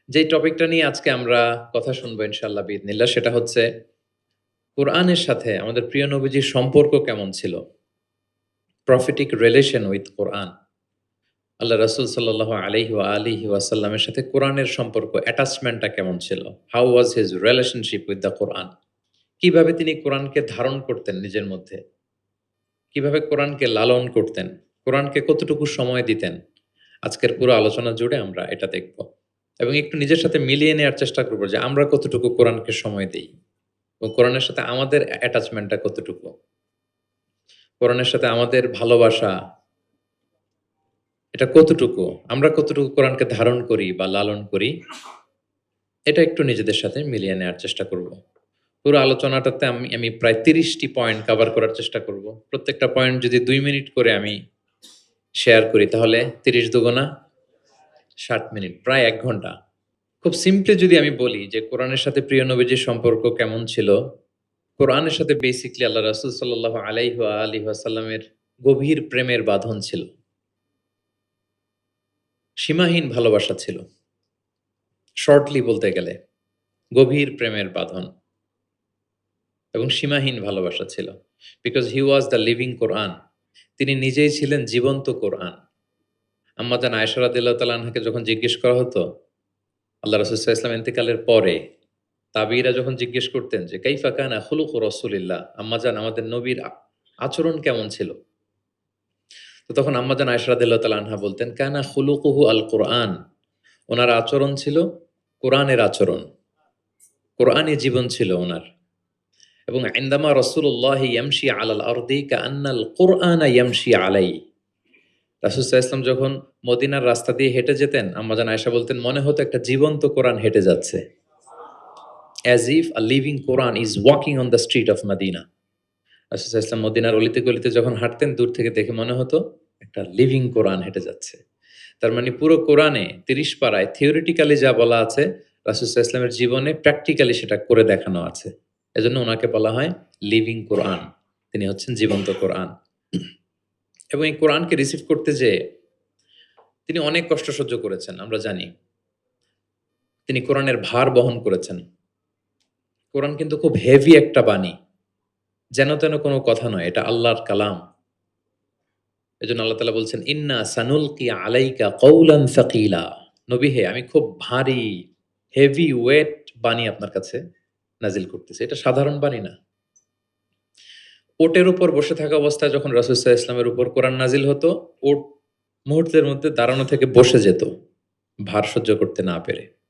যেই টপিকটা নিয়ে আজকে আমরা কথা শুনবো ইনশাআল্লাহ বিইذনিল্লাহ সেটা হচ্ছে কোরআনের সাথে আমাদের প্রিয় নবীজির সম্পর্ক কেমন ছিল? প্রফেটিক রিলেশন উইথ কোরআন। আল্লাহ রাসূল সাল্লাল্লাহু আলাইহি ওয়া আলিহি ওয়াসাল্লামের সাথে কোরআনের সম্পর্ক অ্যাটাচমেন্টটা কেমন ছিল? How was his relationship with the Quran? কিভাবে তিনি কোরআনকে ধারণ করতেন নিজের মধ্যে? কিভাবে কোরআনকে লালন করতেন? কোরআনকে কতটুকু সময় দিতেন? আজকের পুরো আলোচনা জুড়ে আমরা এটা দেখব। এবং একটু নিজের সাথে মিলিয়ে নেয়ার চেষ্টা করব যে আমরা কতটুকু কোরআনকে সময় দেই এবং কোরআনের সাথে আমাদের অ্যাটাচমেন্টটা কতটুকু? কোরআনের সাথে আমাদের ভালোবাসা এটা কতটুকু? আমরা কতটুকু কোরআনকে ধারণ করি বা লালন করি? এটা একটু নিজেদের সাথে মিলিয়ে নেয়ার চেষ্টা করব। পুরো আলোচনাটাতে আমি আমি প্রায় ৩০ টি পয়েন্ট কভার করার চেষ্টা করব। প্রত্যেকটা পয়েন্ট যদি ২ মিনিট করে আমি শেয়ার করি তাহলে ৩০ দুগুণা ৬০ মিনিট, প্রায় ১ ঘন্টা। খুব সিম্পলি যদি আমি বলি যে কোরআনের সাথে প্রিয় নবীজির সম্পর্ক কেমন ছিল? কোরআনের সাথে বেসিক্যালি আল্লাহ রাসূল সাল্লাল্লাহু আলাইহি ওয়া আলিহি ওয়াসাল্লামের গভীর প্রেমের বাঁধন ছিল। সীমাহীন ভালোবাসা ছিল। শর্টলি বলতে গেলে গভীর প্রেমের বাঁধন এবং সীমাহীন ভালোবাসা ছিল। Because he was the living কোরআন। তিনি নিজেই ছিলেন জীবন্ত কোরআন। আম্মাজান আয়েশা রাদিয়াল্লাহু তাআলা আনহাকে যখন জিজ্ঞেস করা হতো আল্লাহ রাসূল সাল্লাল্লাহু আলাইহি ওয়াসাল্লাম ইন্তেকালের পরে তাবিঈরা যখন জিজ্ঞেস করতেন যে কাইফা কানা খুলুকু রাসূলিল্লাহ, আম্মাজান আমাদের নবীর আচরণ কেমন ছিল? তো তখন আম্মাজান আয়েশা রাদিয়াল্লাহু তাআলা আনহা বলতেন কানা খুলুকুহু আল কুরআন। উনার আচরণ ছিল কোরআনের আচরণ। কোরআনী জীবন ছিল উনার। এবং ইনদামা রাসূলুল্লাহ ইয়ামশি আলাল আরদি কাআন্নাল কুরআনা ইয়ামশি আলাইহি। রাসূল সাল্লাল্লাহু আলাইহি ওয়াসাল্লাম যখন মদিনার রাস্তা দিয়ে হেঁটে যেতেন আম্মাজান আয়েশা বলতেন মনে হতো একটা জীবন্ত কোরআন হেঁটে যাচ্ছে। As if a living Quran is walking on the street of Medina. রাসূল সাল্লাল্লাহু আলাইহি ওয়াসাল্লাম মদিনার অলিতে গলিতে যখন হাঁটতেন দূর থেকে দেখে মনে হতো একটা লিভিং কোরআন হেঁটে যাচ্ছে। তার মানে পুরো কোরআনে ৩০ পারায় থিওরিটিক্যালি যা বলা আছে রাসূল সাল্লাল্লাহু আলাইহি ওয়াসাল্লামের জীবনে প্র্যাকটিক্যালি সেটা করে দেখানো আছে। এজন্য উনাকে বলা হয় লিভিং কোরআন। তিনি হচ্ছেন জীবন্ত কোরআন। এবং এই কোরআনকে রিসিভ করতে যেয়ে তিনি অনেক কষ্ট সহ্য করেছেন আমরা জানি। তিনি কোরআনের ভার বহন করেছেন। কোরআন কিন্তু খুব হেভি একটা বাণী। যেন তেন কোনো কথা নয়, এটা আল্লাহর কালাম। এজন্য আল্লাহ তাআলা বলছেন, "ইন্না সানুলকি আলাইকা কওলান সাকিলা।" নবী হে, আমি খুব ভারী, হেভি ওয়েট বাণী আপনার কাছে নাজিল করতেছি। এটা সাধারণ বাণী না। ওটের উপর বসে থাকা অবস্থায় যখন রাসূল সাল্লাল্লাহু আলাইহি ওয়াসাল্লামের উপর কোরআন নাজিল হতো, ওট মুহূর্তের মধ্যে দাঁড়ানো থেকে বসে যেত, ভার সহ্য করতে না পেরে।